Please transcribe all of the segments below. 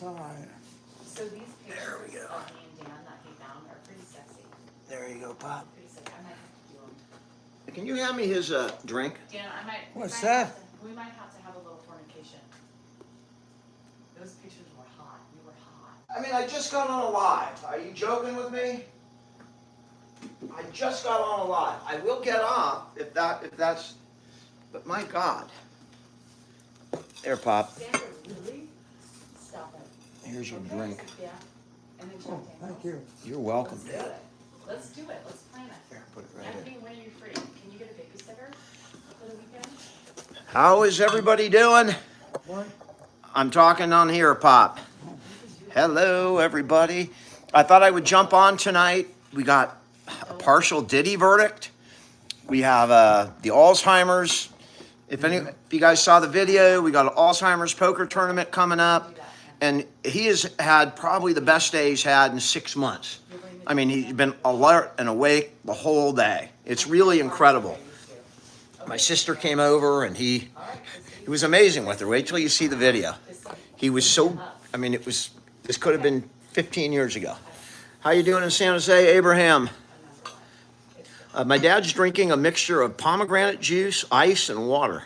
Alright. So these pictures There we go. of me and Dan that he found are pretty sexy. There you go, Pop. Pretty sexy. I might have to do them. Can you hand me his drink? Dan, What's that? We might have to have a little fornication. Those pictures were hot. You were hot. I mean, I just got on a live. Are you joking with me? I just got on a live. I will get off if that's. But my God. There, Pop. Sandra, really? Stop it. Here's your Okay, drink. Yeah. And then Oh, Jack thank Daniels. you. You're welcome, Let's do Dad. it. Let's do it. Let's plan it. Here, put it right Anthony, there. when are you free? Can you get a babysitter for the weekend? How is everybody doing? What? I'm talking on here, Pop. Hello, everybody. I thought I would jump on tonight. We got a partial Diddy verdict. We have the Alzheimer's. If you guys saw the video, we got an Alzheimer's poker tournament coming up. And he has had probably the best day he's had in 6 months. I mean, he's been alert and awake the whole day. It's really incredible. My sister came over and he was amazing with her. Wait till you see the video. He was so, I mean, this could have been 15 years ago. How you doing in San Jose, Abraham? My dad's drinking a mixture of pomegranate juice, ice, and water.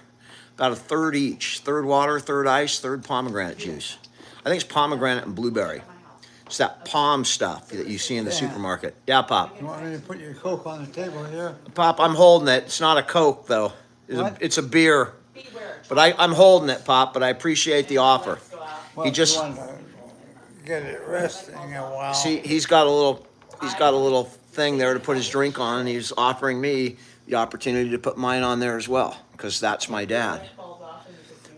About a third each. Third water, third ice, third pomegranate juice. I think it's pomegranate and blueberry. It's that palm stuff that you see in the supermarket. Yeah, Pop. You want me to put your Coke on the table here? Pop, I'm holding it. It's not a Coke, though. What? It's a beer. Beware. But I'm holding it, Pop, but I appreciate the offer. Well, He if just- you want to get it resting a while. See, he's got a little thing there to put his drink on, and he's offering me the opportunity to put mine on there as well, because that's my dad.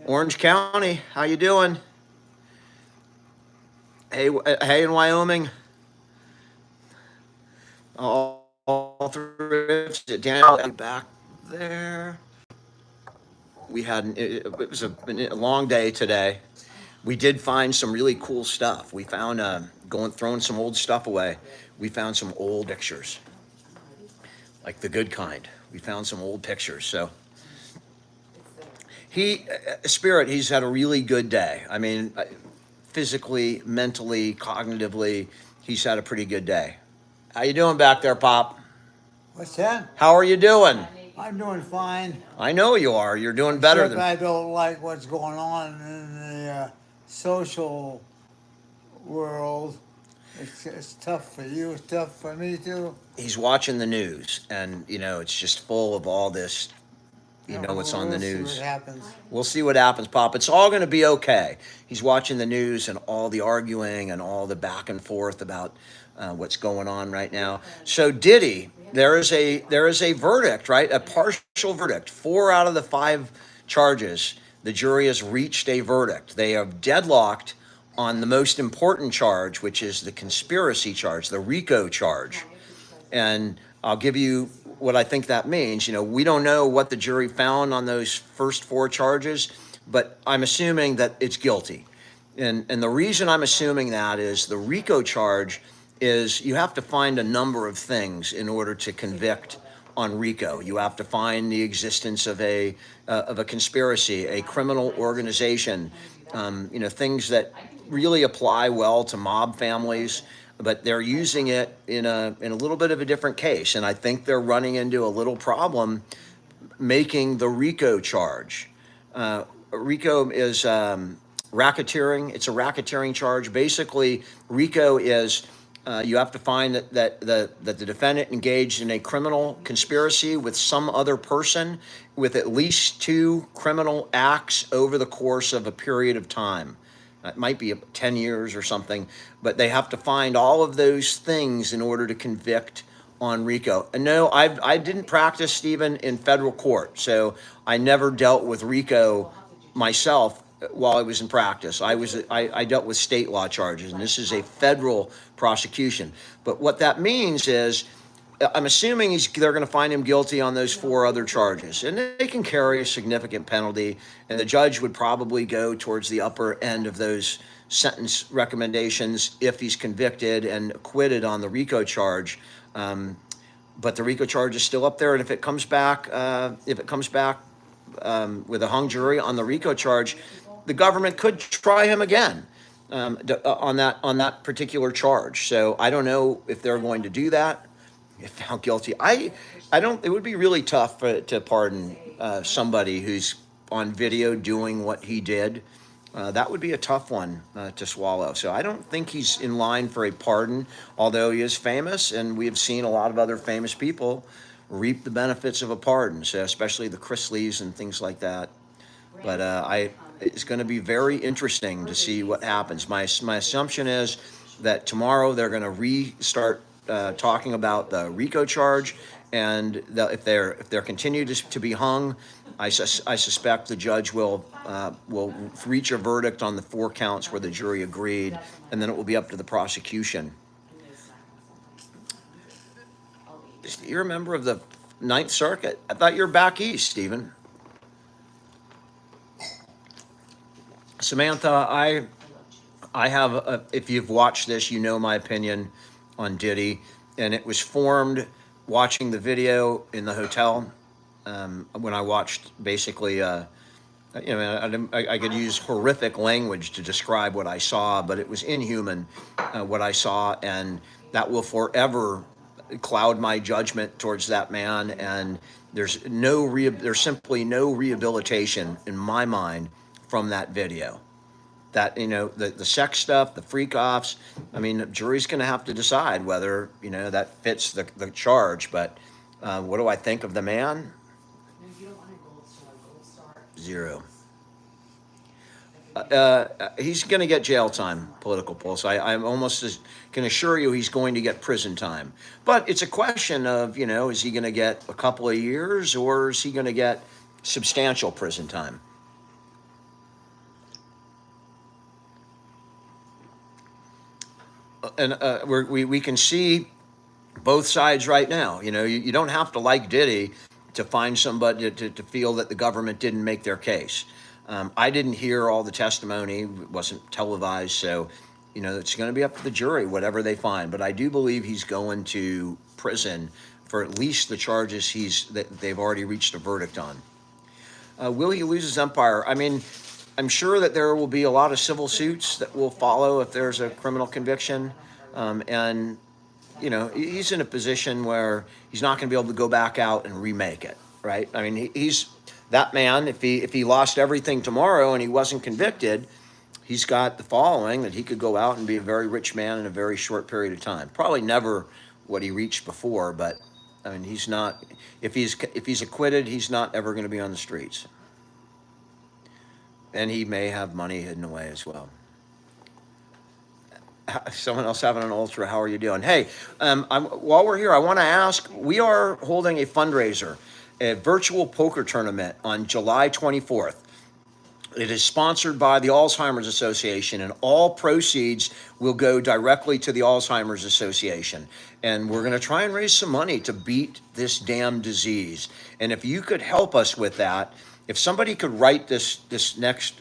Orange County, how you doing? Hey in Wyoming. All thrifts. Daniel back there. We had it was a long day today. We did find some really cool stuff. We found throwing some old stuff away. We found some old pictures, like the good kind. We found some old pictures. So he's had a really good day. I mean, physically, mentally, cognitively, he's had a pretty good day. How you doing back there, Pop? What's that? How are you doing? I'm doing fine. I know you are. You're doing better Except than. I don't like what's going on in the social world. It's tough for you. It's tough for me too. He's watching the news, and it's just full of all this. What's on the We'll see news. what happens. We'll see what happens, Pop. It's all going to be okay. He's watching the news and all the arguing and all the back and forth about what's going on right now. So Diddy, there is a verdict, right? A partial verdict. 4 out of the 5 charges, the jury has reached a verdict. They have deadlocked on the most important charge, which is the conspiracy charge, the RICO charge. And I'll give you what I think that means. We don't know what the jury found on those first 4 charges, but I'm assuming that it's guilty. And the reason I'm assuming that is the RICO charge is you have to find a number of things in order to convict on RICO. You have to find the existence of a conspiracy, a criminal organization, things that really apply well to mob families, but they're using it in a little bit of a different case. And I think they're running into a little problem making the RICO charge. RICO is racketeering. It's a racketeering charge. Basically, RICO is you have to find that the defendant engaged in a criminal conspiracy with some other person with at least 2 criminal acts over the course of a period of time. It might be 10 years or something, but they have to find all of those things in order to convict on RICO. And no, I didn't practice, Stephen, in federal court, so I never dealt with RICO myself while I was in practice. I dealt with state law charges, and this is a federal prosecution. But what that means is, I'm assuming they're going to find him guilty on those 4 other charges, and they can carry a significant penalty, and the judge would probably go towards the upper end of those sentence recommendations if he's convicted and acquitted on the RICO charge. But the RICO charge is still up there, and if it comes back with a hung jury on the RICO charge, the government could try him again. on that particular charge. So I don't know if they're going to do that. If found guilty, I don't. It would be really tough to pardon somebody who's on video doing what he did. That would be a tough one to swallow. So I don't think he's in line for a pardon, although he is famous, and we have seen a lot of other famous people reap the benefits of a pardon. So especially the Chrisleys and things like that. But it's going to be very interesting to see what happens. My assumption is that tomorrow they're going to restart talking about the RICO charge, and if they're continued to be hung, I suspect the judge will reach a verdict on the 4 counts where the jury agreed, and then it will be up to the prosecution. You're a member of the Ninth Circuit. I thought you were back east, Stephen. Samantha, I have, if you've watched this, you know my opinion on Diddy, and it was formed watching the video in the hotel when I watched basically, I could use horrific language to describe what I saw, but it was inhuman what I saw, and that will forever cloud my judgment towards that man. And there's simply no rehabilitation in my mind from that video. That, the sex stuff, the freak offs, I mean, the jury's going to have to decide whether, that fits the charge. But what do I think of the man? No, you don't want a gold star. Gold star. 0. He's going to get jail time, Political Pulse. I'm almost can assure you he's going to get prison time. But it's a question of, is he going to get a couple of years, or is he going to get substantial prison time? And we can see both sides right now. You don't have to like Diddy to find somebody to feel that the government didn't make their case. I didn't hear all the testimony; it wasn't televised, so it's going to be up to the jury whatever they find. But I do believe he's going to prison for at least the charges that they've already reached a verdict on. Will he lose his empire? I mean, I'm sure that there will be a lot of civil suits that will follow if there's a criminal conviction. And, he's in a position where he's not going to be able to go back out and remake it, right? I mean, he's that man. If he lost everything tomorrow and he wasn't convicted, he's got the following that he could go out and be a very rich man in a very short period of time. Probably never what he reached before, but I mean, he's not. If he's acquitted, he's not ever going to be on the streets. And he may have money hidden away as well. Someone else having an ultra. How are you doing? Hey, while we're here, I want to ask. We are holding a fundraiser, a virtual poker tournament on July 24th. It is sponsored by the Alzheimer's Association, and all proceeds will go directly to the Alzheimer's Association. And we're going to try and raise some money to beat this damn disease. And if you could help us with that, if somebody could write this next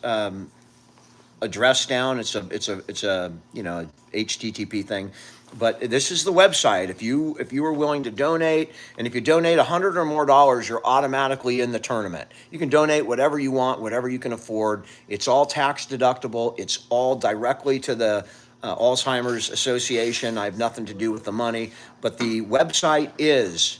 address down, it's a HTTP thing, but this is the website. If you are willing to donate, and if you donate $100 or more, you're automatically in the tournament. You can donate whatever you want, whatever you can afford. It's all tax deductible. It's all directly to the Alzheimer's Association. I have nothing to do with the money, but the website is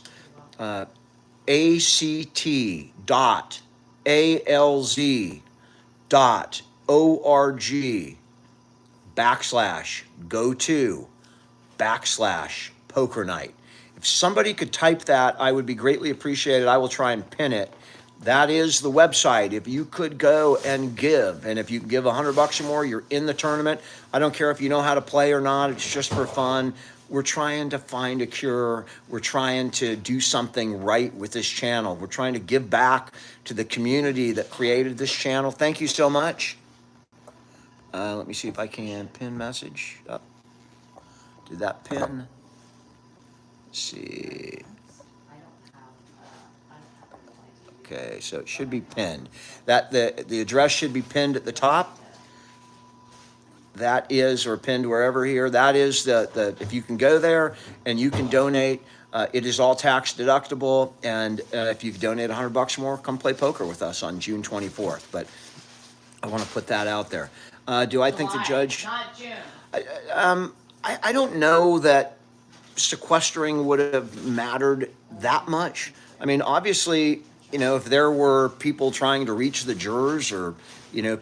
act.alz.org/go/poker night. If somebody could type that, I would be greatly appreciated. I will try and pin it. That is the website. If you could go and give, and if you can give $100 or more, you're in the tournament. I don't care if you know how to play or not. It's just for fun. We're trying to find a cure. We're trying to do something right with this channel. We're trying to give back to the community that created this channel. Thank you so much. Let me see if I can pin message. Oh, did that pin? Let's see. Okay, so it should be pinned. The address should be pinned at the top. That is, or pinned wherever here. That is the if you can go there and you can donate. It is all tax deductible, and if you donate $100 or more, come play poker with us on June 24th. But I want to put that out there. Do I think the July, judge? not June. I don't know that sequestering would have mattered that much. I mean, obviously, if there were people trying to reach the jurors, or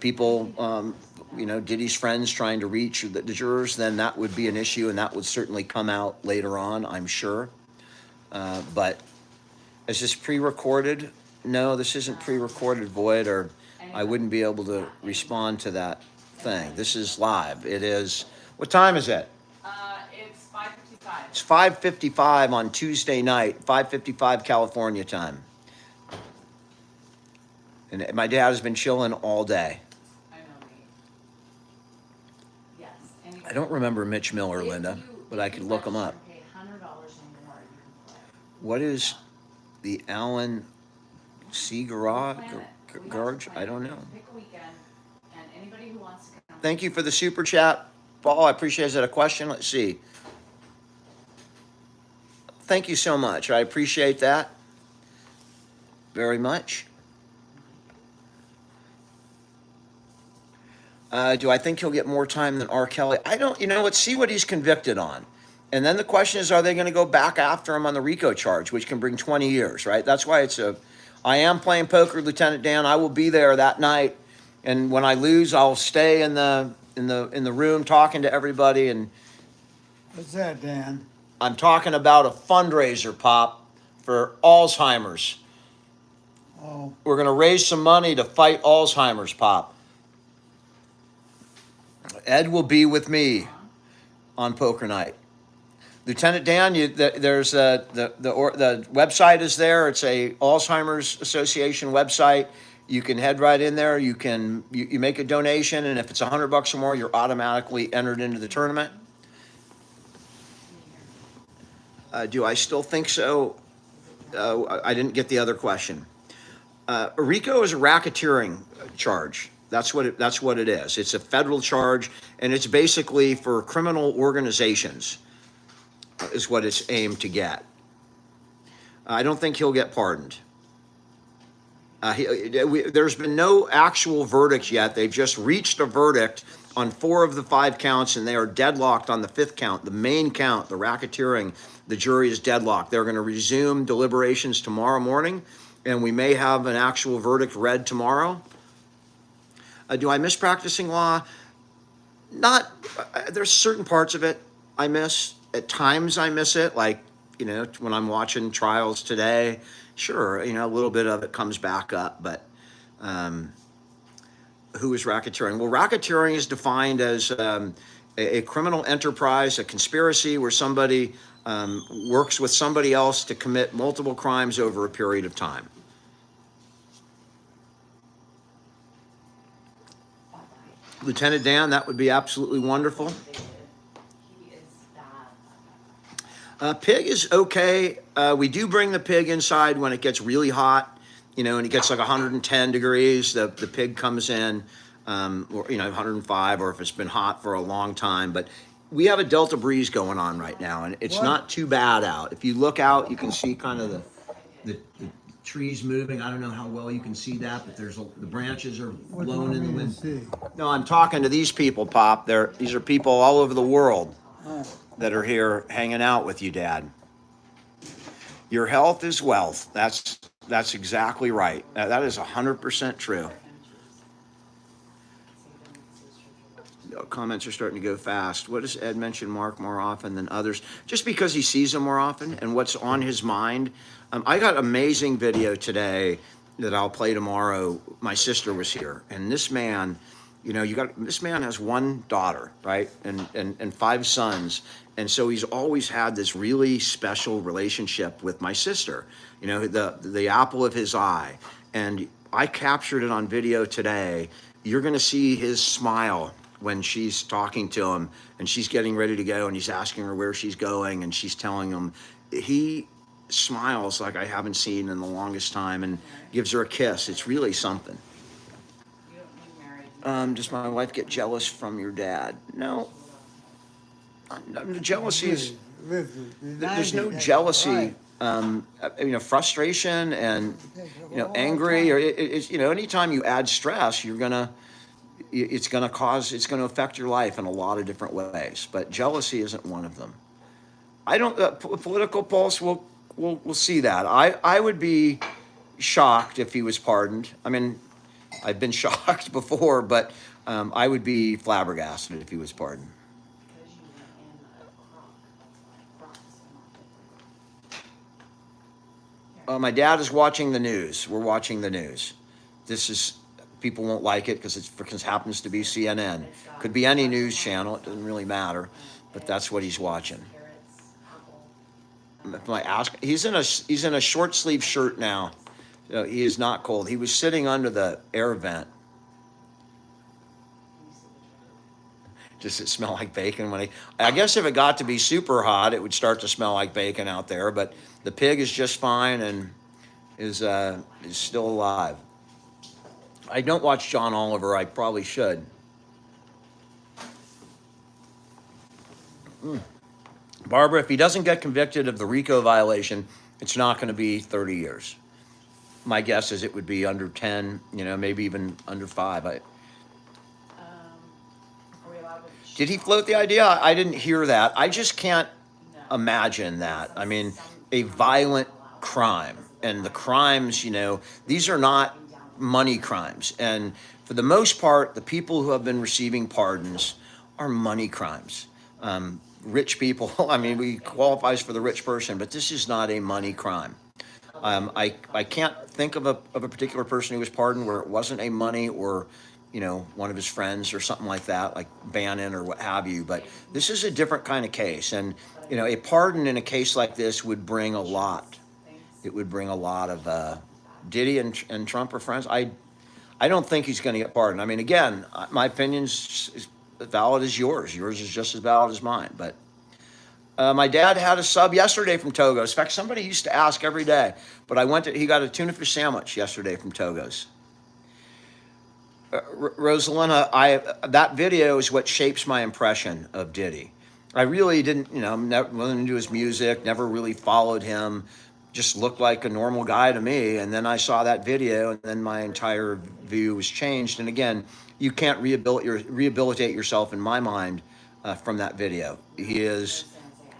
people, Diddy's friends trying to reach the jurors, then that would be an issue, and that would certainly come out later on, I'm sure. But is this pre-recorded? No, this isn't pre-recorded, Void, or I wouldn't be able to respond to that thing. This is live. It is. What time is it? It's 5:55. It's 5:55 on Tuesday night, 5:55 California time. And my dad has been chilling all day. I know, Nate. Yes. Anyway, I don't remember Mitch Miller, if Linda, you- but I if could you look him register up. and pay $100 or more, you can play. What is the Allen C. Garage? Plan it. We have to Garage? plan I it. don't know. Pick a weekend, and anybody who wants to come. Thank you for the super chat, Paul. I appreciate it. Is that a question? Let's see. Thank you so much. I appreciate that very much. Do I think he'll get more time than R. Kelly? I don't, let's see what he's convicted on. And then the question is, are they going to go back after him on the RICO charge, which can bring 20 years, right? That's why I am playing poker, Lieutenant Dan. I will be there that night. And when I lose, I'll stay in the room talking to everybody. And What's that, Dan? I'm talking about a fundraiser, Pop, for Alzheimer's. Oh, We're going to raise some money to fight Alzheimer's, Pop. Ed will be with me on poker night. Lieutenant Dan, there's the website is there. It's a Alzheimer's Association website. You can head right in there. You make a donation, and if it's $100 or more, you're automatically entered into the tournament. Do I still think so? I didn't get the other question. RICO is a racketeering charge. That's what it is. It's a federal charge, and it's basically for criminal organizations, is what it's aimed to get. I don't think he'll get pardoned. There's been no actual verdict yet. They've just reached a verdict on 4 of the 5 counts, and they are deadlocked on the 5th count, the main count, the racketeering. The jury is deadlocked. They're going to resume deliberations tomorrow morning, and we may have an actual verdict read tomorrow. Do I miss practicing law? Not. There's certain parts of it I miss. At times I miss it, like, when I'm watching trials today. Sure, a little bit of it comes back up, but who is racketeering? Well, racketeering is defined as a criminal enterprise, a conspiracy where somebody works with somebody else to commit multiple crimes over a period of time. Lieutenant Dan, that would be absolutely wonderful. He is bad. Pig is okay. We do bring the pig inside when it gets really hot, and it gets like 110 degrees. The pig comes in, or 105, or if it's been hot for a long time. But we have a delta breeze going on right now, and it's not too bad out. If you look out, you can see kind of the trees moving. I don't know how well you can see that, but the branches are what do you blown want in the me to wind. see? No, I'm talking to these people, Pop. These are people all over the world Oh, that are here hanging out with you, Dad. Your health is wealth. That's exactly right. That is 100% true. Comments are starting to go fast. What does Ed mention Mark more often than others? Just because he sees them more often and what's on his mind. I got amazing video today that I'll play tomorrow. My sister was here, and this man, this man has 1 daughter, right, and 5 sons, and so he's always had this really special relationship with my sister. The apple of his eye, and I captured it on video today. You're going to see his smile when she's talking to him and she's getting ready to go and he's asking her where she's going and she's telling him. He smiles like I haven't seen in the longest time and gives her a kiss. It's really something. You don't need married. Does my wife get jealous from your dad? No. The jealousy is, there's no jealousy. Frustration and, angry, or it's, anytime you add stress, you're gonna it's going to affect your life in a lot of different ways. But jealousy isn't one of them. I don't, political pulse, we'll see that. I would be shocked if he was pardoned. I mean, I've been shocked before, but I would be flabbergasted if he was pardoned. Because you were in a crock, that's why crocks are not different. My dad is watching the news. We're watching the news. This is, people won't like it because it happens to be CNN. Could be any news channel. It doesn't really matter, but that's what he's watching. Carrots, apple. If I ask, he's in a short sleeve shirt now. He is not cold. He was sitting under the air vent. Does it smell like bacon when I guess if it got to be super hot, it would start to smell like bacon out there. But the pig is just fine and is still alive. I don't watch John Oliver. I probably should. Barbara, if he doesn't get convicted of the RICO violation, it's not going to be 30 years. My guess is it would be under 10, maybe even under 5. Are we allowed to? Did he float the idea? I didn't hear that. I just can't No. imagine that. I mean, a violent crime. And the crimes, these are not money crimes. And for the most part, the people who have been receiving pardons are money crimes. Rich people, I mean, we qualifies for the rich person, but this is not a money crime. I can't think of a particular person who was pardoned where it wasn't a money or, one of his friends or something like that, like Bannon or what have you. But this is a different kind of case. And, a pardon in a case like this would bring a lot. It would bring a lot of, Diddy and Trump are friends. I don't think he's going to get pardoned. I mean, again, my opinion's as valid as yours. Yours is just as valid as mine. But my dad had a sub yesterday from Togo's. In fact, somebody used to ask every day. But he got a tuna fish sandwich yesterday from Togo's. Rosalina, that video is what shapes my impression of Diddy. I really didn't, wasn't into his music, never really followed him, just looked like a normal guy to me. And then I saw that video, and then my entire view was changed. And again, you can't rehabilitate yourself, in my mind, from that video. He is,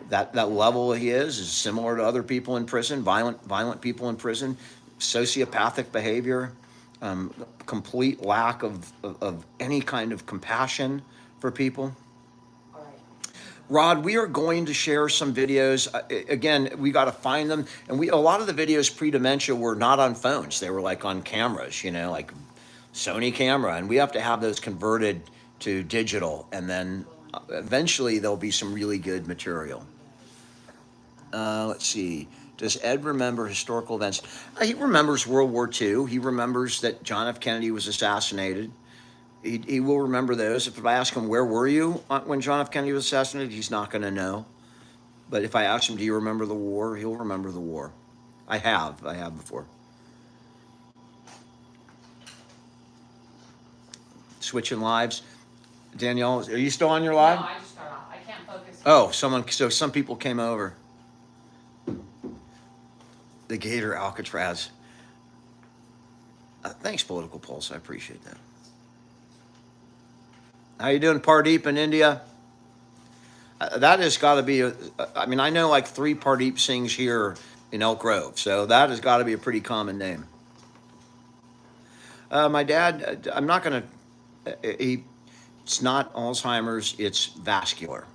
that level he is similar to other people in prison, violent people in prison, sociopathic behavior, complete lack of any kind of compassion for people. Rod, we are going to share some videos. Again, we got to find them. And a lot of the videos pre-dementia were not on phones. They were like on cameras, like Sony camera. And we have to have those converted to digital. And then eventually there'll be some really good material. Let's see. Does Ed remember historical events? He remembers World War II. He remembers that John F. Kennedy was assassinated. He will remember those. If I ask him, where were you when John F. Kennedy was assassinated, he's not going to know. But if I ask him, do you remember the war? He'll remember the war. I have before. Switching lives. Danielle, are you still on your live? No, I just got off. I can't focus. Oh, some people came over. The Gator Alcatraz. Thanks, Political Pulse. I appreciate that. How you doing, Pardeep in India? That has got to be, I know like 3 Pardeep Singhs here in Elk Grove, so that has got to be a pretty common name. My dad, I'm not going to, it's not Alzheimer's, it's vascular.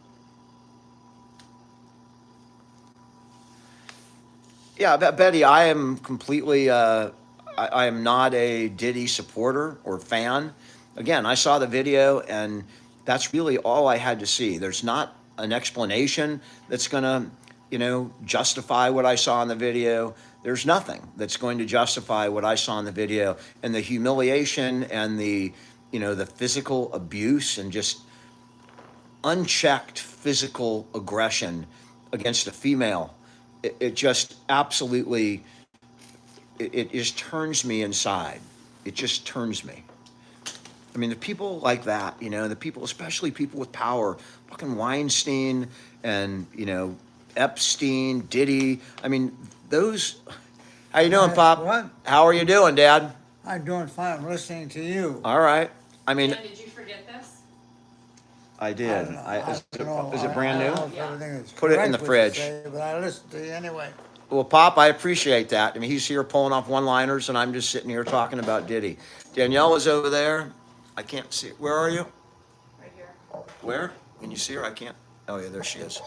Yeah, Betty, I am completely, I am not a Diddy supporter or fan. Again, I saw the video, and that's really all I had to see. There's not an explanation that's going to, justify what I saw in the video. There's nothing that's going to justify what I saw in the video. And the humiliation and the physical abuse and just unchecked physical aggression against a female, it just absolutely, it just turns me inside. It just turns me. I mean, the people like that, the people, especially people with power, fucking Weinstein and, Epstein, Diddy. I mean, those, how you doing, Pop? What? How are you doing, Dad? I'm doing fine. I'm listening to you. All right. I mean, Dan, did you forget this? I did. Is it brand I don't new? know if everything is Put it in the correct what you fridge. say, but I listen to you anyway. Well, Pop, I appreciate that. I mean, he's here pulling off one-liners, and I'm just sitting here talking about Diddy. Danielle is over there. I can't see. Where are you? Right here. Where? Can you see her? I can't. Oh, yeah, there she is.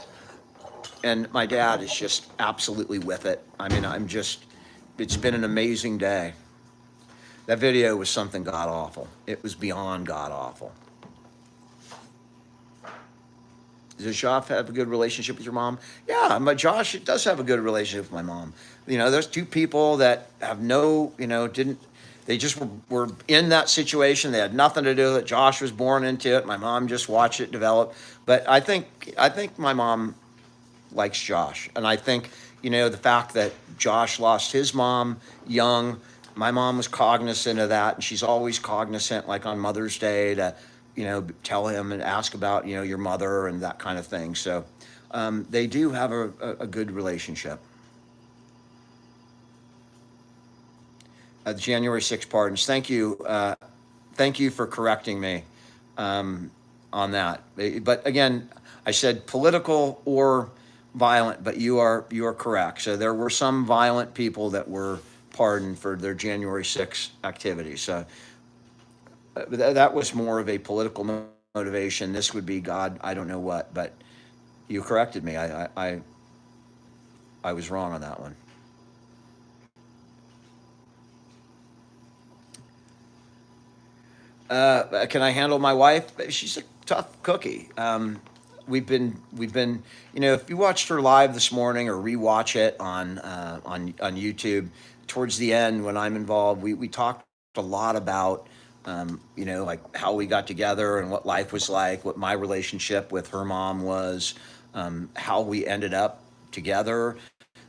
And my dad is just absolutely with it. I mean, it's been an amazing day. That video was something god awful. It was beyond god awful. Does Josh have a good relationship with your mom? Yeah, Josh does have a good relationship with my mom. You know, there's two people that have they just were in that situation. They had nothing to do with it. Josh was born into it. My mom just watched it develop. But I think my mom likes Josh. And I think, the fact that Josh lost his mom young, my mom was cognizant of that. And she's always cognizant, like on Mother's Day, to tell him and ask about, your mother and that kind of thing. So they do have a good relationship. The January 6th pardons. Thank you. Thank you for correcting me on that. But again, I said political or violent, but you are correct. So there were some violent people that were pardoned for their January 6th activities. So that was more of a political motivation. This would be God, I don't know what, but you corrected me. I was wrong on that one. Can I handle my wife? She's a tough cookie. We've been, if you watched her live this morning or rewatch it on YouTube, towards the end when I'm involved, we talked a lot about, like how we got together and what life was like, what my relationship with her mom was, how we ended up together,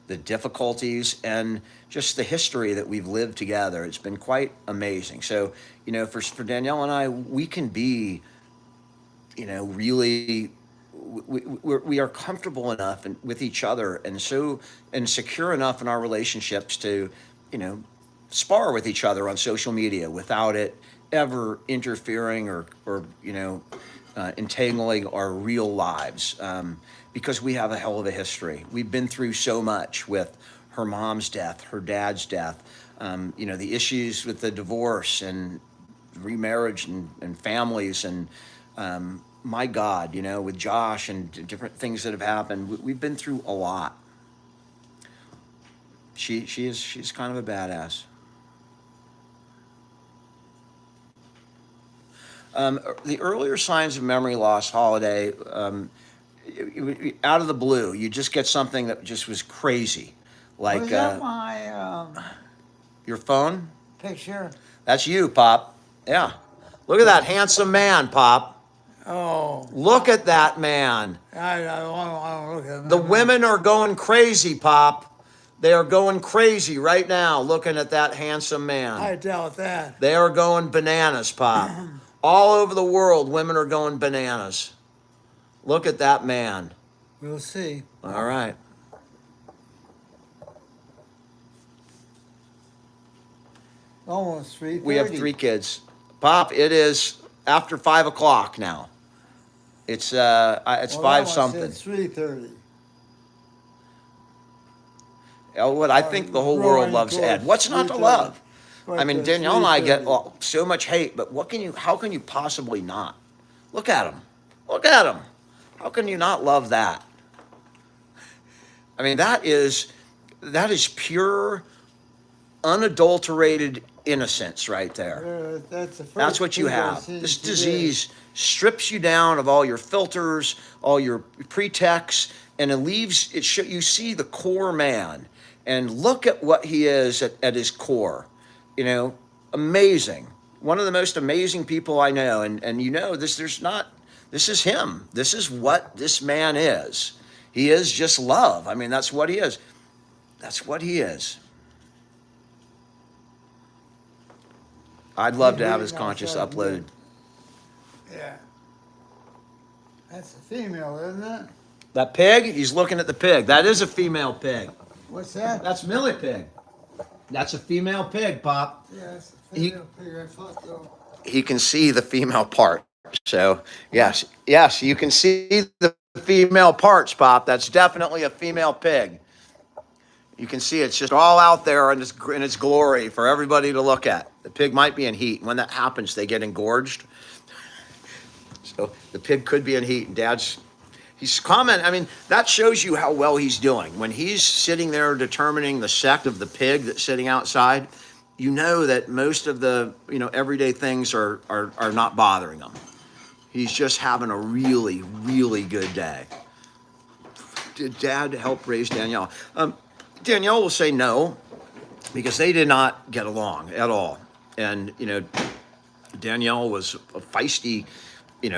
the difficulties, and just the history that we've lived together. It's been quite amazing. So, for Danielle and I, we can be, really, we are comfortable enough with each other and secure enough in our relationships to, spar with each other on social media without it ever interfering or entangling our real lives, because we have a hell of a history. We've been through so much with her mom's death, her dad's death, the issues with the divorce and remarriage and families, and my God, with Josh and different things that have happened. We've been through a lot. She's kind of a badass. The earlier signs of memory loss, Holiday, out of the blue, you just get something that just was crazy, like Was that my your phone. picture? That's you, Pop. Yeah, look at that handsome man, Pop. Oh, Look at that man. I want to look at him. The women are going crazy, Pop. They are going crazy right now looking at that handsome man. I doubt that. They are going bananas, Pop. All over the world, women are going bananas. Look at that man. We'll see. All right. Almost 3:30. We have 3 kids. Pop, it is after 5 o'clock now. It's Well, 5 that something. one said 3:30. Elwood, I think the whole world loves Ed. What's not to love? I mean, Danielle and I get so much hate, but how can you possibly not? Look at him. Look at him. How can you not love that? I mean, that is pure, unadulterated innocence right there. That's what you have. This disease strips you down of all your filters, all your pretexts, and you see the core man. And look at what he is at his core. Amazing. One of the most amazing people I know. And this is him. This is what this man is. He is just love. I mean, that's what he is. That's what he is. I'd love to have his conscious uploaded. Yeah. That's a female, isn't it? That pig, he's looking at the pig. That is a female pig. What's that? That's Millie Pig. That's a female pig, Pop. Yeah, that's a female pig. I thought so. he can see the female part. So yes, you can see the female parts, Pop. That's definitely a female pig. You can see it's just all out there in its glory for everybody to look at. The pig might be in heat. When that happens, they get engorged. So the pig could be in heat, and he's commenting. I mean, that shows you how well he's doing. When he's sitting there determining the sect of the pig that's sitting outside, you know that most of the everyday things are not bothering him. He's just having a really, really good day. Did Dad help raise Danielle? Danielle will say no, because they did not get along at all. And, Danielle was a feisty,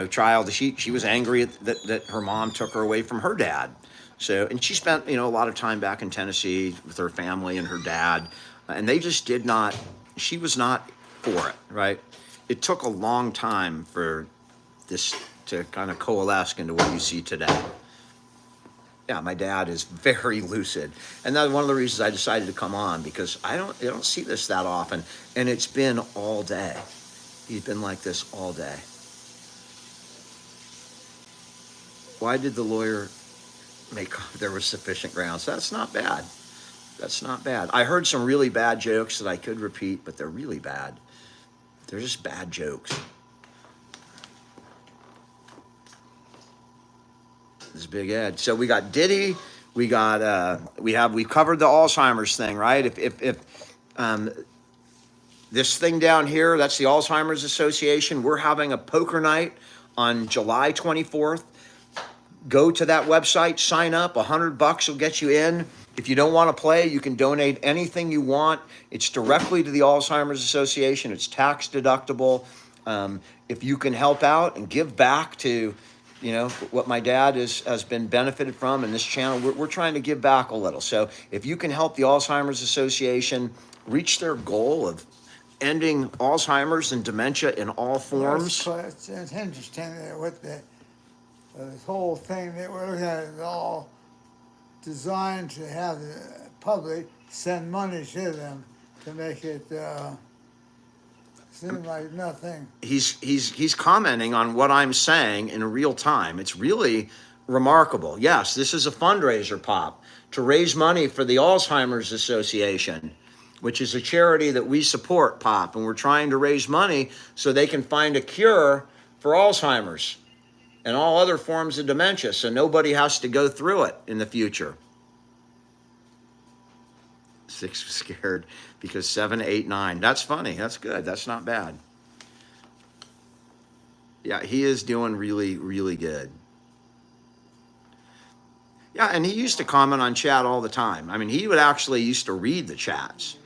child. She was angry that her mom took her away from her dad. So, and she spent, a lot of time back in Tennessee with her family and her dad. And they just did not, she was not for it, right? It took a long time for this to kind of coalesce into what you see today. Yeah, my dad is very lucid, and that's one of the reasons I decided to come on, because I don't see this that often, and it's been all day. He's been like this all day. Why did the lawyer make there was sufficient grounds? That's not bad. That's not bad. I heard some really bad jokes that I could repeat, but they're really bad. They're just bad jokes. This is Big Ed. So we got Diddy. We got we covered the Alzheimer's thing, right? If this thing down here, that's the Alzheimer's Association. We're having a poker night on July 24th. Go to that website, sign up. $100 will get you in. If you don't want to play, you can donate anything you want. It's directly to the Alzheimer's Association. It's tax deductible. If you can help out and give back to, what my dad has been benefited from in this channel, we're trying to give back a little. So if you can help the Alzheimer's Association reach their goal of ending Alzheimer's and dementia in all forms. It's interesting that with this whole thing that we're looking at is all designed to have the public send money to them to make it seem like nothing. He's commenting on what I'm saying in real time. It's really remarkable. Yes, this is a fundraiser, Pop, to raise money for the Alzheimer's Association, which is a charity that we support, Pop, and we're trying to raise money so they can find a cure for Alzheimer's and all other forms of dementia, so nobody has to go through it in the future. 6 was scared because 7, 8, 9. That's funny. That's good. That's not bad. Yeah, he is doing really, really good. Yeah, and he used to comment on chat all the time. I mean, he would actually used to read the chats.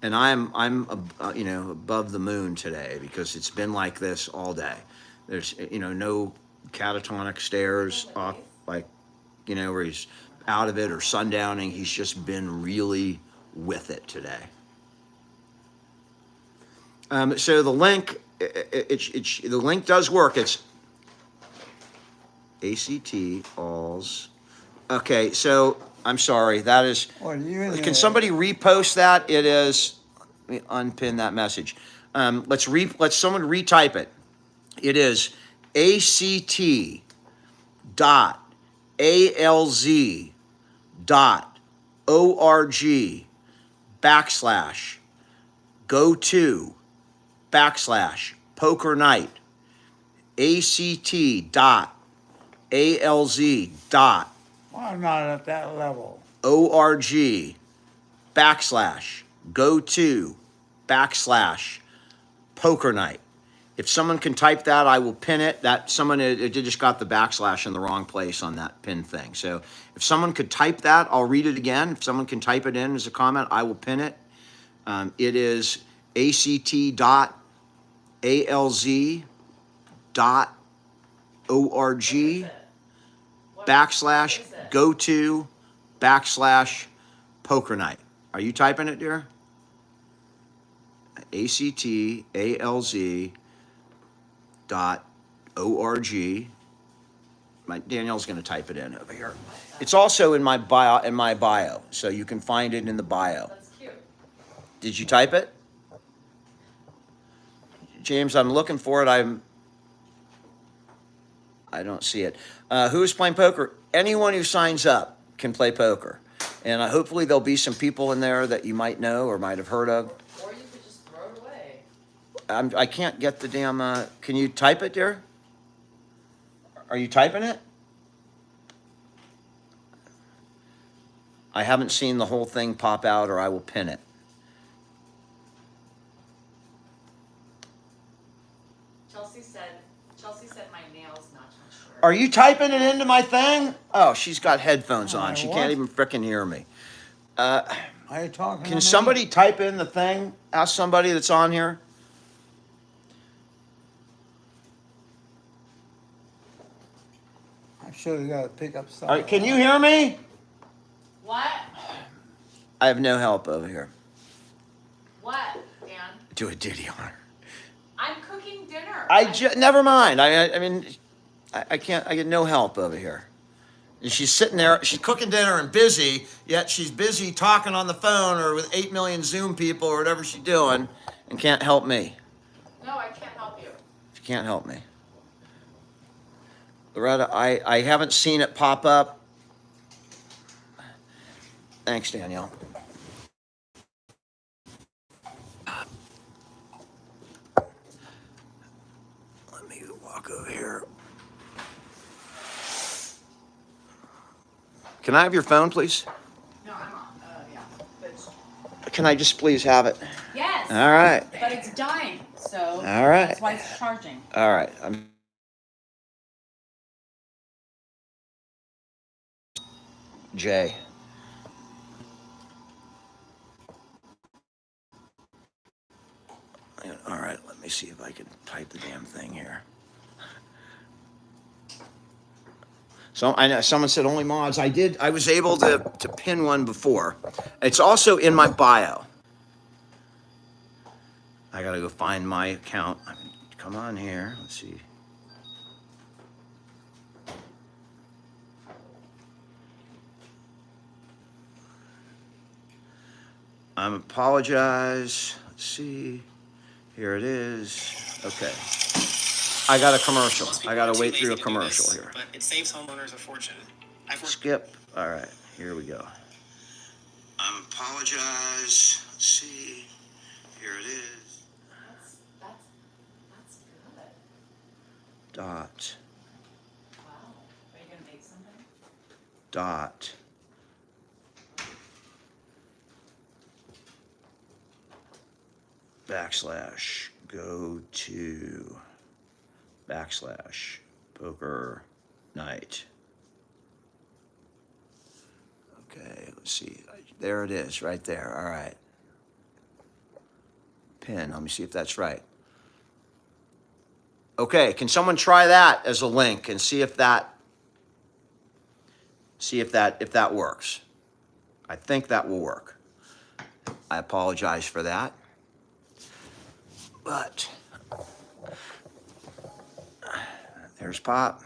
And I'm above the moon today because it's been like this all day. There's no catatonic stares off, like where he's out of it or sundowning. He's just been really with it today. So the link, the link does work. It's ACT alls. Okay, so I'm sorry. That is. Can somebody repost that? It is. Let me unpin that message. Let's someone retype it. It is ACT dot ALZ dot ORG backslash go to backslash poker night ACT dot ALZ dot I'm not at that level. ORG backslash go to backslash poker night. If someone can type that, I will pin it. That someone it just got the backslash in the wrong place on that pin thing. So if someone could type that, I'll read it again. If someone can type it in as a comment, I will pin it. It is ACT dot ALZ dot ORG backslash go to backslash poker night. Are you typing it, dear? ACT ALZ dot ORG. Danielle's going to type it in over here. It's also in my bio, so you can find it in the bio. That's cute. Did you type it? James, I'm looking for it. I don't see it. Who is playing poker? Anyone who signs up can play poker. And hopefully there'll be some people in there that you might know or might have heard of. Or you could just throw it away. I can't get the damn, can you type it, dear? Are you typing it? I haven't seen the whole thing pop out, or I will pin it. Chelsea said my nail's not sure. Are you typing it into my thing? Oh, she's got headphones on. My She what? can't even frickin' hear me. Are you talking to Can me? somebody type in the thing? Ask somebody that's on here. I'm sure you gotta pick up All something. right, can you hear me? What? I have no help over here. What, Dan? Do a Diddy on her. I'm cooking dinner. Never mind. I mean, I can't. I get no help over here. And she's sitting there. She's cooking dinner and busy. Yet she's busy talking on the phone or with 8 million Zoom people or whatever she's doing, and can't help me. No, I can't help you. She can't help me. Loretta, I haven't seen it pop up. Thanks, Danielle. Let me walk over here. Can I have your phone, please? No, I'm on. Yeah. But Can I just please have it? yes. All right. But it's dying, so All right. that's why it's charging. All right. Jay. All right, let me see if I can type the damn thing here. So I know someone said only mods. I was able to pin one before. It's also in my bio. I gotta go find my account. Come on here. Let's see. I apologize. Let's see. Here it is. Okay. I got a commercial. I gotta wait through a commercial here. But it saves homeowners a fortune. Skip. All right. Here we go. I apologize. Let's see. Here it is. That's good. Dot. Wow. Are you gonna make something? Dot. Backslash. Go to. Backslash. Poker night. Okay, let's see. There it is, right there. All right. Pin. Let me see if that's right. Okay, can someone try that as a link and see if that works? I think that will work. I apologize for that. But there's Pop.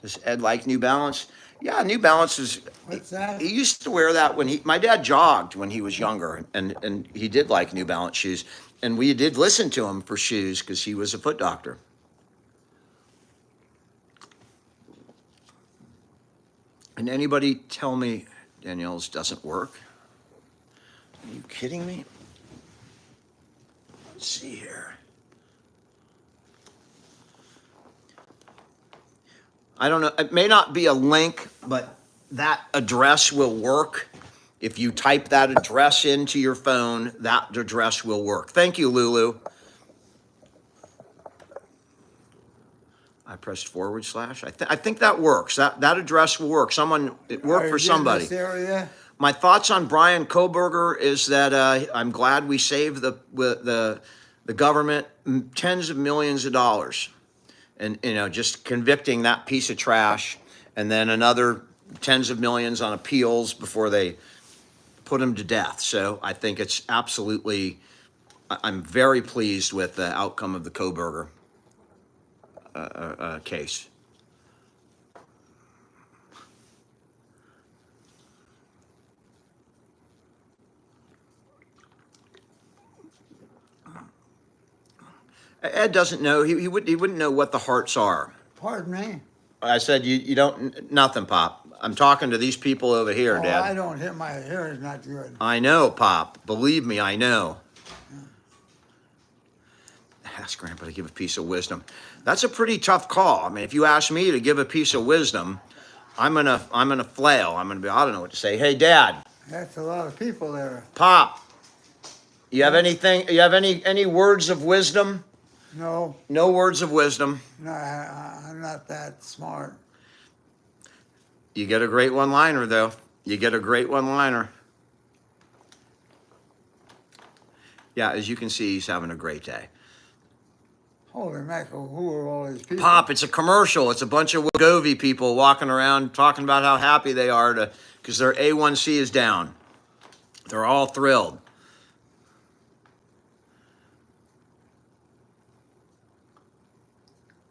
Does Ed like New Balance? Yeah, New Balance is. What's that? He used to wear that when my dad jogged when he was younger, and he did like New Balance shoes. And we did listen to him for shoes because he was a foot doctor. And anybody tell me Danielle's doesn't work? Are you kidding me? Let's see here. I don't know. It may not be a link, but that address will work. If you type that address into your phone, that address will work. Thank you, Lulu. I pressed /. I think that works. That address will work. It Are worked you for getting somebody. this area? My thoughts on Brian Koberger is that I'm glad we saved the government tens of millions of dollars, and just convicting that piece of trash, and then another tens of millions on appeals before they put him to death. So I think it's absolutely. I'm very pleased with the outcome of the Koberger case. Ed doesn't know. He wouldn't know what the hearts are. Pardon me? I said, you don't, nothing, Pop. I'm talking to these people over here, Oh, Dad. I don't hear, my hearing's not good. I know, Pop. Believe me, I know. Ask Grandpa to give a piece of wisdom. That's a pretty tough call. I mean, if you ask me to give a piece of wisdom, I'm gonna flail. I'm gonna be, I don't know what to say. Hey, Dad, That's a lot of people there. Pop, you have anything? You have any words of wisdom? No, No words of wisdom. no, I'm not that smart. You get a great one-liner, though. You get a great one-liner. Yeah, as you can see, he's having a great day. Holy mackerel, who are all these people? Pop, it's a commercial. It's a bunch of Wegovy people walking around talking about how happy they are because their A1C is down. They're all thrilled.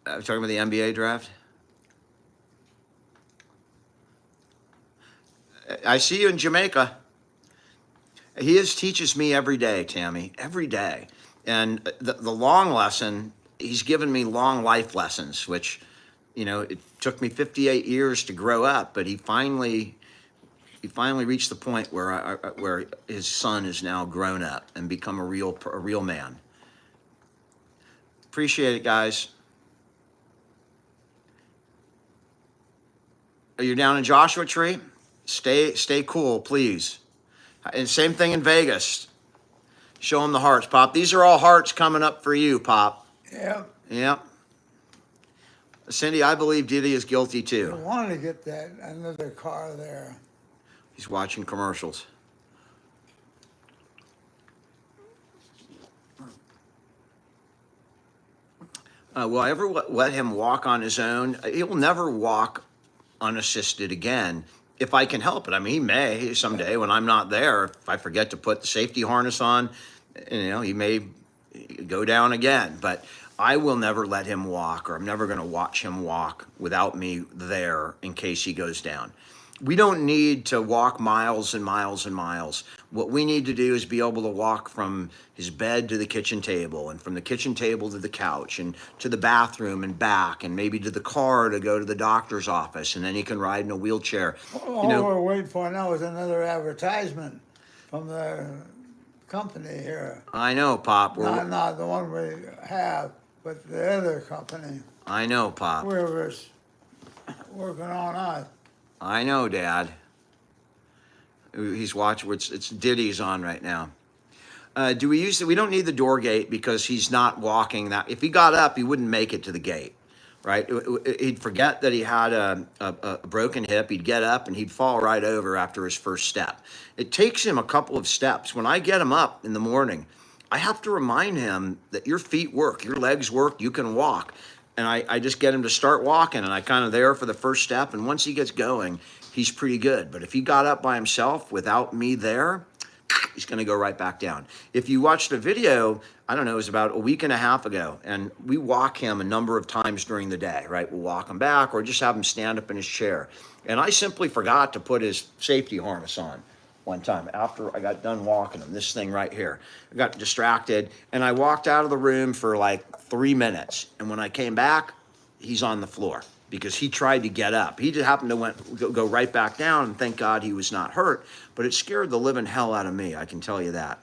I'm talking about the NBA draft. I see you in Jamaica. Teaches me every day, Tammy, every day. And the long lesson, he's given me long life lessons, which, it took me 58 years to grow up, but he finally reached the point where his son is now grown up and become a real man. Appreciate it, guys. You're down in Joshua Tree? Stay cool, please. And same thing in Vegas. Show them the hearts, Pop. These are all hearts coming up for you, Pop. Yep. Yep. Cindy, I believe Diddy is guilty I too. wanted to get that another car there. He's watching commercials. Will I ever let him walk on his own? He will never walk unassisted again if I can help it. I mean, he may someday when I'm not there, if I forget to put the safety harness on, he may go down again. But I will never let him walk, or I'm never going to watch him walk without me there in case he goes down. We don't need to walk miles and miles and miles. What we need to do is be able to walk from his bed to the kitchen table, and from the kitchen table to the couch, and to the bathroom and back, and maybe to the car to go to the doctor's office, and then he can ride in a wheelchair. All we're waiting for now is another advertisement from the company here. I know, Pop. Not the one we have, but the other company. I know, Pop. Whoever's working on us. I know, Dad. He's watching. It's Diddy's on right now. We don't need the door gate because he's not walking that. If he got up, he wouldn't make it to the gate, right? He'd forget that he had a broken hip. He'd get up and he'd fall right over after his first step. It takes him a couple of steps. When I get him up in the morning, I have to remind him that your feet work, your legs work, you can walk. And I just get him to start walking, and I kind of there for the first step. And once he gets going, he's pretty good. But if he got up by himself without me there, he's going to go right back down. If you watched a video, I don't know, it was about a week and a half ago, and we walk him a number of times during the day, right? We'll walk him back or just have him stand up in his chair. And I simply forgot to put his safety harness on one time after I got done walking him, this thing right here. I got distracted, and I walked out of the room for like 3 minutes. And when I came back, he's on the floor because he tried to get up. He just happened to go right back down, and thank God he was not hurt. But it scared the living hell out of me, I can tell you that.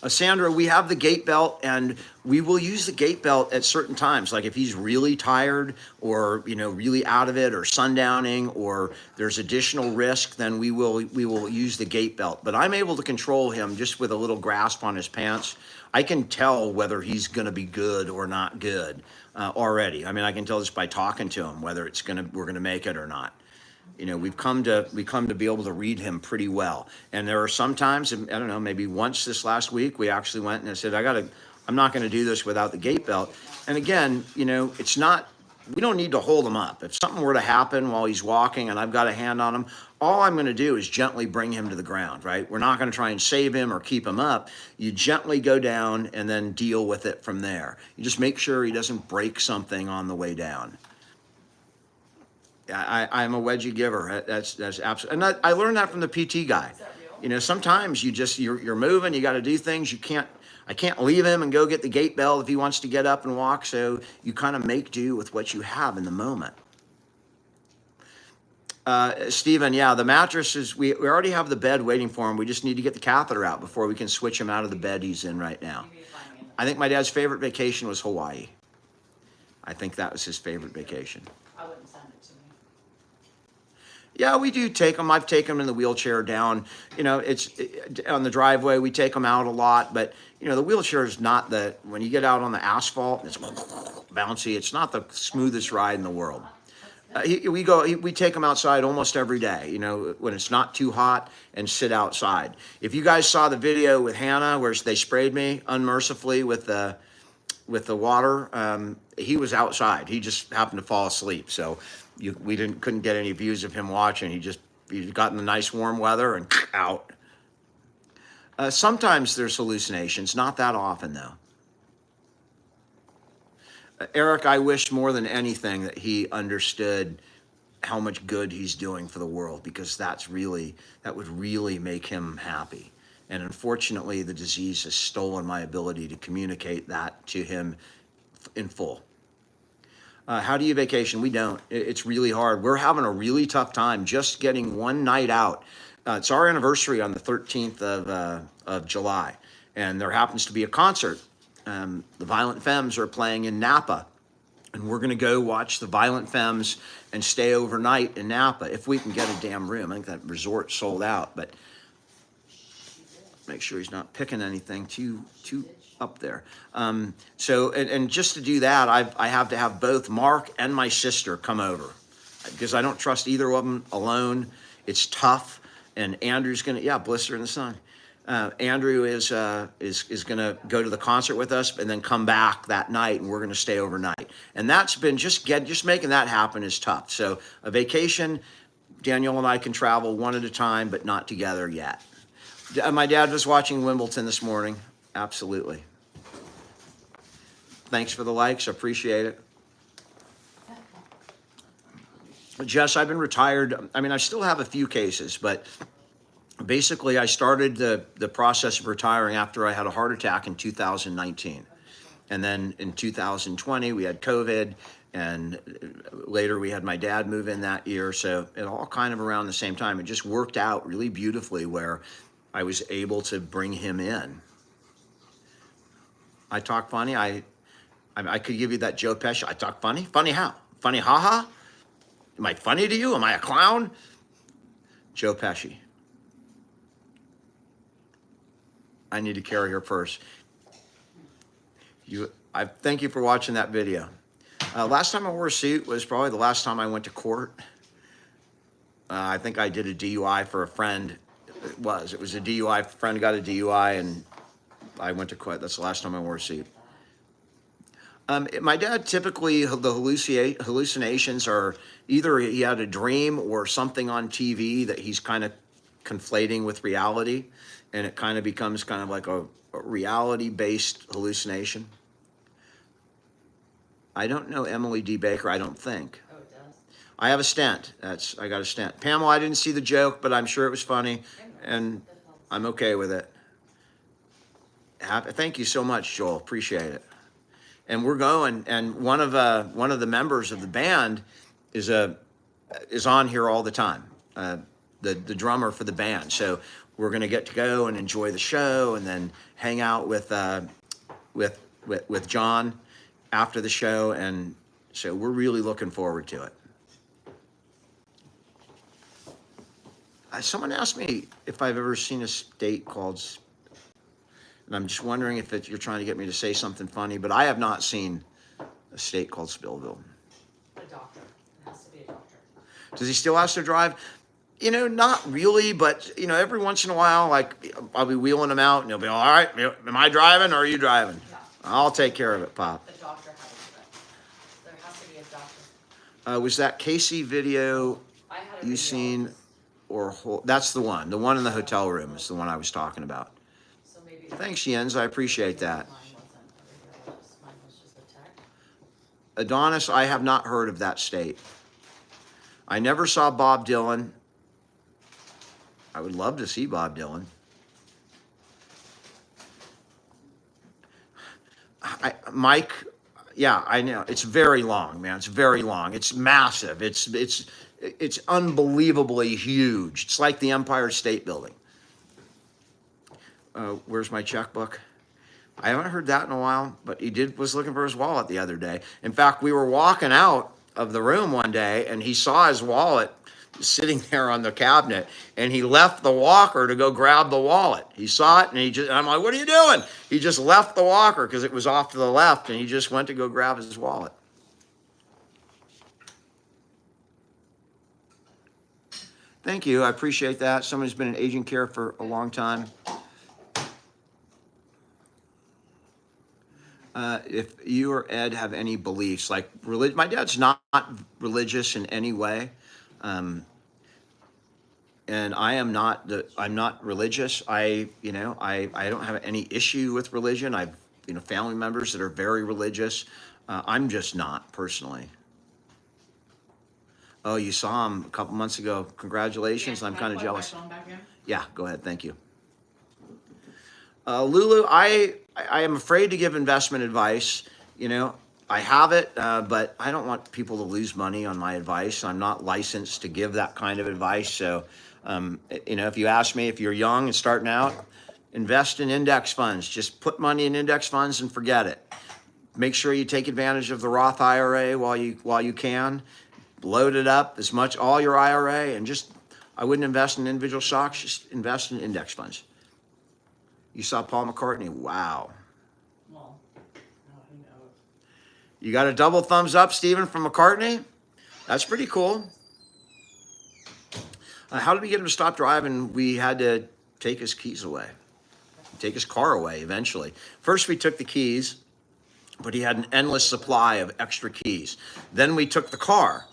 Sandra, we have the gate belt, and we will use the gate belt at certain times. Like if he's really tired or, really out of it, or sundowning, or there's additional risk, then we will use the gate belt. But I'm able to control him just with a little grasp on his pants. I can tell whether he's going to be good or not good already. I mean, I can tell just by talking to him whether we're going to make it or not. We've come to be able to read him pretty well. And there are some times, I don't know, maybe once this last week, we actually went and I said, I'm not going to do this without the gate belt. And again, we don't need to hold him up. If something were to happen while he's walking and I've got a hand on him, all I'm going to do is gently bring him to the ground, right? We're not going to try and save him or keep him up. You gently go down and then deal with it from there. You just make sure he doesn't break something on the way down. I'm a wedgie giver. That's absolutely, and I learned that from the PT guy. Sometimes you're moving, you got to do things. You can't. I can't leave him and go get the gate bell if he wants to get up and walk. So you kind of make do with what you have in the moment. Stephen, yeah, the mattress is, we already have the bed waiting for him. We just need to get the catheter out before we can switch him out of the bed he's in right now. You need to find me in the- I think my dad's favorite vacation was Hawaii. I think that was his favorite vacation. I wouldn't send it to me. Yeah, we do take him. I've taken him in the wheelchair down. You know, on the driveway. We take him out a lot, but you know, the wheelchair is not when you get out on the asphalt, it's bouncy. It's not the smoothest ride in the world. We take him outside almost every day, you know, when it's not too hot, and sit outside. If you guys saw the video with Hannah where they sprayed me unmercifully with the water, he was outside. He just happened to fall asleep. So we couldn't get any views of him watching. He got in the nice warm weather and out. Sometimes there's hallucinations, not that often though. Eric, I wish more than anything that he understood how much good he's doing for the world, because that would really make him happy. And unfortunately, the disease has stolen my ability to communicate that to him in full. How do you vacation? We don't. It's really hard. We're having a really tough time just getting one night out. It's our anniversary on the 13th of July, and there happens to be a concert. The Violent Femmes are playing in Napa, and we're going to go watch the Violent Femmes and stay overnight in Napa if we can get a damn room. I think that resort's sold out, but make sure he's not picking anything too up there. So just to do that, I have to have both Mark and my sister come over, because I don't trust either of them alone. It's tough, and Andrew's going to, blister in the sun. Andrew is going to go to the concert with us and then come back that night, and we're going to stay overnight. And that's been just making that happen is tough. So a vacation, Danielle and I can travel one at a time, but not together yet. My dad was watching Wimbledon this morning. Absolutely. Thanks for the likes. Appreciate it. Jess, I've been retired. I mean, I still have a few cases, but basically, I started the process of retiring after I had a heart attack in 2019. And then in 2020, we had COVID, and later we had my dad move in that year. So it all kind of around the same time. It just worked out really beautifully where I was able to bring him in. I talk funny. I could give you that Joe Pesci. I talk funny. Funny how? Funny haha? Am I funny to you? Am I a clown? Joe Pesci. I need to carry her purse. I thank you for watching that video. Last time I wore a suit was probably the last time I went to court. I think I did a DUI for a friend. It was a DUI. Friend got a DUI, and I went to court. That's the last time I wore a suit. My dad, typically the hallucinations are either he had a dream or something on TV that he's kind of conflating with reality, and it kind of becomes kind of like a reality-based hallucination. I don't know Emily D. Baker, I don't think. Oh, it does? I have a stent. I got a stent. Pamela, I didn't see the joke, but I'm sure it was funny, and I'm okay with it. Thank you so much, Joel. Appreciate it. And we're going, and one of the members of the band is on here all the time. The drummer for the band. So we're gonna get to go and enjoy the show, and then hang out with John after the show, and so we're really looking forward to it. Someone asked me if I've ever seen a state called, and I'm just wondering if you're trying to get me to say something funny, but I have not seen a state called Spillville. A doctor. It has to be a doctor. Does he still have to drive? You know, not really, but, you know, every once in a while, like, I'll be wheeling him out, and he'll be, all right, am I driving or are you driving? Yeah. I'll take care of it, Pop. The doctor has to do it. There has to be a doctor. Was that Casey video I had a you video. seen, that's the one in the hotel room is the one I was talking about. So maybe. Thanks, Jens, I appreciate that. Mine wasn't a video, mine was just a text. Adonis, I have not heard of that state. I never saw Bob Dylan. I would love to see Bob Dylan. Mike, yeah, I know. It's very long, man. It's very long. It's massive. It's unbelievably huge. It's like the Empire State Building. Where's my checkbook? I haven't heard that in a while, but was looking for his wallet the other day. In fact, we were walking out of the room one day and he saw his wallet sitting there on the cabinet and he left the walker to go grab the wallet. He saw it and I'm like, what are you doing? He just left the walker because it was off to the left and he just went to go grab his wallet. Thank you. I appreciate that. Somebody's been in aging care for a long time. If you or Ed have any beliefs, like religion, my dad's not religious in any way, and I'm not religious. I don't have any issue with religion. I've family members that are very religious. I'm just not personally. Oh, you saw him a couple months ago. Congratulations. I'm kind of jealous. Yeah, go ahead. Thank you. Lulu, I am afraid to give investment advice. I have it, but I don't want people to lose money on my advice. I'm not licensed to give that kind of advice. So, if you ask me, if you're young and starting out, invest in index funds. Just put money in index funds and forget it. Make sure you take advantage of the Roth IRA while you can. Load it up as much, all your IRA, and I wouldn't invest in individual stocks. Just invest in index funds. You saw Paul McCartney. Wow. Well, who knows? You got a double thumbs up, Stephen, from McCartney? That's pretty cool. How did we get him to stop driving? We had to take his keys away, take his car away eventually. First, we took the keys, but he had an endless supply of extra keys. Then we took the car.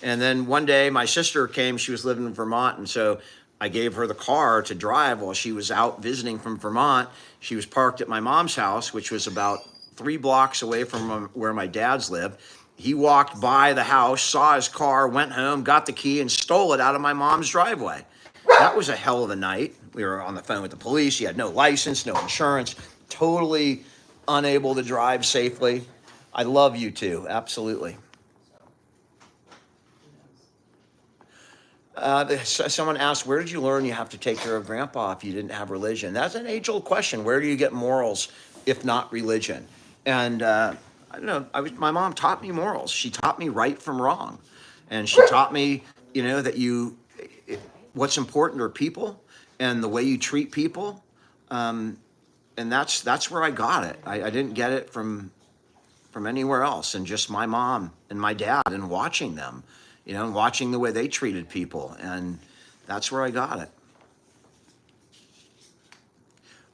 And then one day my sister came, she was living in Vermont, and so I gave her the car to drive while she was out visiting from Vermont. She was parked at my mom's house, which was about 3 blocks away from where my dad's lived. He walked by the house, saw his car, went home, got the key, and stole it out of my mom's driveway. That was a hell of a night. We were on the phone with the police. He had no license, no insurance, totally unable to drive safely. I love you too, absolutely. Someone asked, where did you learn you have to take care of grandpa if you didn't have religion? That's an age-old question. Where do you get morals if not religion? And I don't know, my mom taught me morals. She taught me right from wrong. And she taught me, that what's important are people and the way you treat people. And that's where I got it. I didn't get it from anywhere else, and just my mom and my dad and watching them. And watching the way they treated people. And that's where I got it.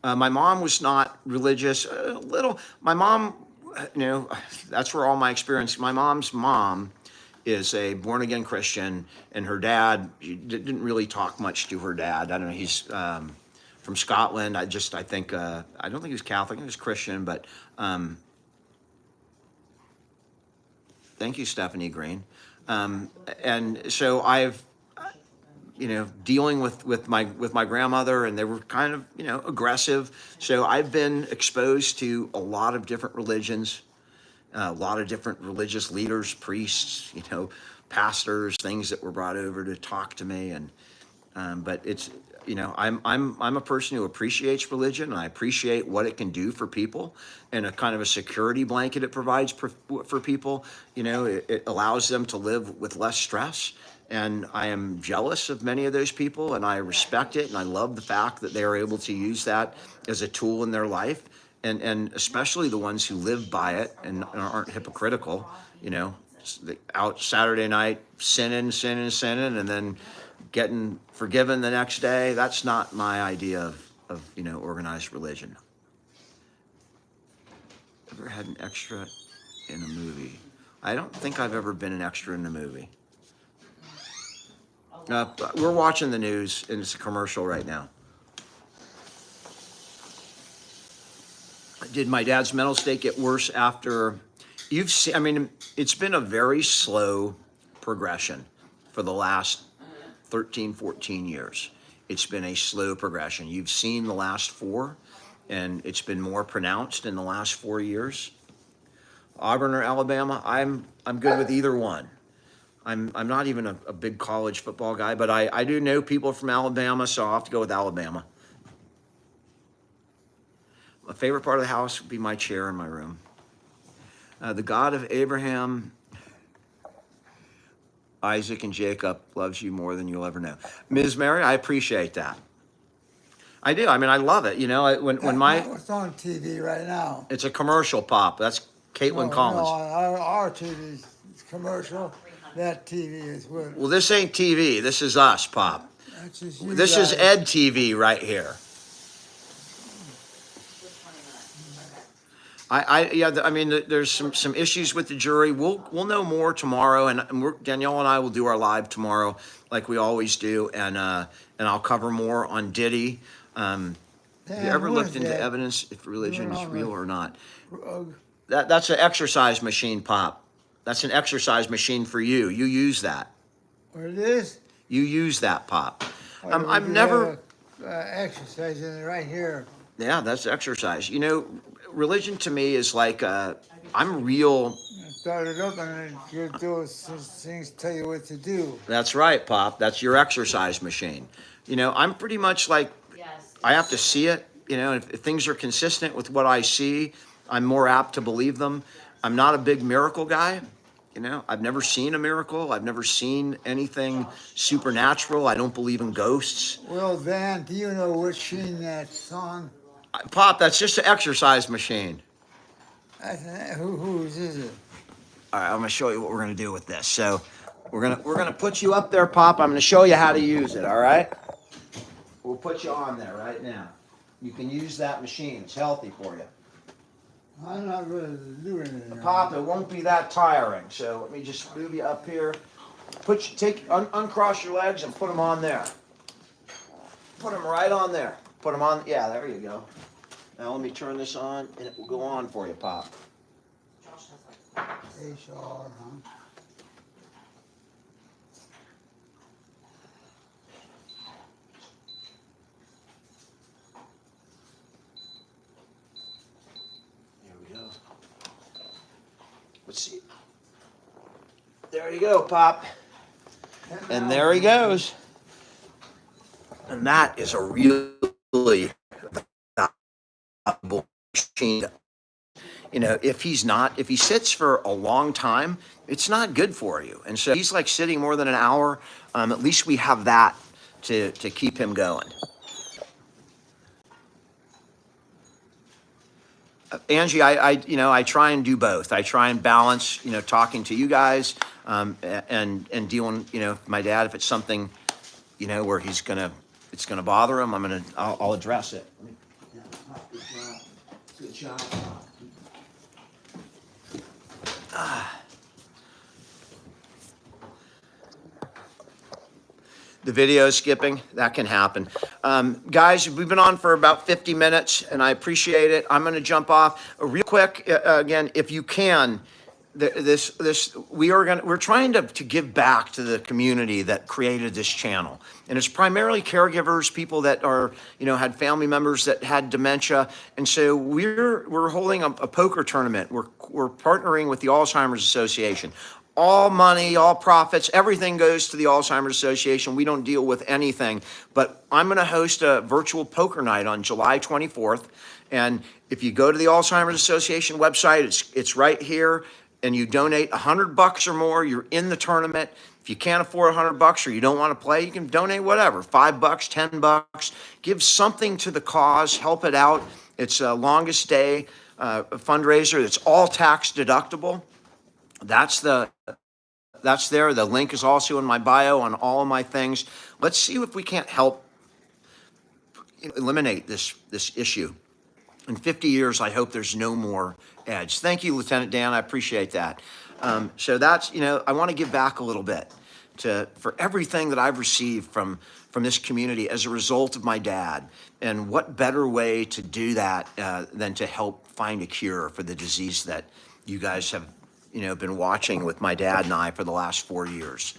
My mom was not religious, a little. My mom, that's where all my experience, my mom's mom is a born-again Christian, and her dad, she didn't really talk much to her dad. I don't know, he's from Scotland. I think, I don't think he was Catholic, he was Christian, but thank you, Stephanie Green. And so I've, dealing with my grandmother, and they were kind of, aggressive. So I've been exposed to a lot of different religions, a lot of different religious leaders, priests, pastors, things that were brought over to talk to me. And, but it's, I'm a person who appreciates religion, and I appreciate what it can do for people, and a kind of a security blanket it provides for people. It allows them to live with less stress. And I am jealous of many of those people, and I respect it, and I love the fact that they are able to use that as a tool in their life, and especially the ones who live by it and aren't hypocritical. Out Saturday night sinning, and then getting forgiven the next day. That's not my idea of organized religion. Ever had an extra in a movie? I don't think I've ever been an extra in a movie. We're watching the news, and it's a commercial right now. Did my dad's mental state get worse after you've seen? It's been a very slow progression for the last 13, 14 years. It's been a slow progression. You've seen the last 4, and it's been more pronounced in the last 4 years. Auburn or Alabama, I'm good with either one. I'm not even a big college football guy, but I do know people from Alabama, so I'll have to go with Alabama. My favorite part of the house would be my chair in my room. The God of Abraham, Isaac, and Jacob loves you more than you'll ever know. Ms. Mary, I appreciate that. I do. I mean, I love it. You know, when my What's on TV right now? it's a commercial pop. That's Caitlin Collins. No, on our TV it's commercial. That TV is what. Well, this ain't TV. This is us, Pop. That's just you This is guys. Ed TV right here. I mean, there's some issues with the jury. We'll know more tomorrow, and Danielle and I will do our live tomorrow, like we always do, and I'll cover more on Diddy. Have you ever looked into evidence if religion is real or not? That's an exercise machine, Pop. That's an exercise machine for you. You use that. What it is? You use that, Pop. Well, I've we never. have, exercising right here. Yeah, that's exercise. You know, religion to me is like I'm real. Start it up and then you do those things, tell you what to do. That's right, Pop. That's your exercise machine. You know, I'm pretty much like Yes. I have to see it. You know, if things are consistent with what I see, I'm more apt to believe them. I'm not a big miracle guy. You know, I've never seen a miracle. I've never seen anything supernatural. I don't believe in ghosts. Well, Van, do you know which scene that's on? Pop, that's just an exercise machine. Whose is it? All right, I'm gonna show you what we're gonna do with this. So we're gonna put you up there, Pop. I'm gonna show you how to use it. All right. We'll put you on there right now. You can use that machine. It's healthy for you. I'm not really doing it. Pop, it won't be that tiring. So let me just move you up here. Uncross your legs and put them on there. Put them right on there. Put them on. Yeah, there you go. Now let me turn this on, and it will go on for you, Pop. Josh has like HR, huh? There we go. Let's see. There you go, Pop. And there he goes. And that is a really valuable machine. You know, if he sits for a long time, it's not good for you. And so he's like sitting more than an hour. At least we have that to keep him going. Angie, I try and do both. I try and balance, talking to you guys, and dealing, with my dad. If it's something, where it's gonna bother him, I'll address it. Good job. The video skipping, that can happen. Guys, we've been on for about 50 minutes, and I appreciate it. I'm going to jump off real quick. Again, if you can, we're trying to give back to the community that created this channel, and it's primarily caregivers, people that are had family members that had dementia, and so we're holding a poker tournament. We're partnering with the Alzheimer's Association. All money, all profits, everything goes to the Alzheimer's Association. We don't deal with anything, but I'm going to host a virtual poker night on July 24th. And if you go to the Alzheimer's Association website, it's right here, and you donate $100 or more, you're in the tournament. If you can't afford $100 or you don't want to play, you can donate whatever, $5, $10, give something to the cause, help it out. It's a longest day fundraiser. It's all tax deductible. That's there. The link is also in my bio on all of my things. Let's see if we can't help eliminate this issue. In 50 years, I hope there's no more edge. Thank you, Lieutenant Dan. I appreciate that. So that's, I want to give back a little bit for everything that I've received from this community as a result of my dad. And what better way to do that than to help find a cure for the disease that you guys have been watching with my dad and I for the last 4 years.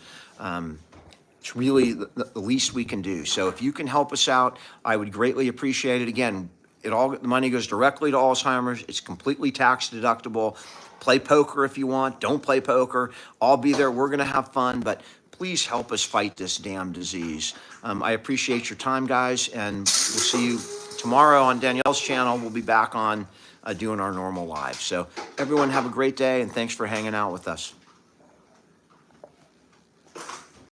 It's really the least we can do. So if you can help us out, I would greatly appreciate it. Again, the money goes directly to Alzheimer's. It's completely tax deductible. Play poker if you want. Don't play poker. I'll be there. We're going to have fun, but please help us fight this damn disease. I appreciate your time, guys, and we'll see you tomorrow on Danielle's channel. We'll be back on doing our normal live. So everyone have a great day, and thanks for hanging out with us.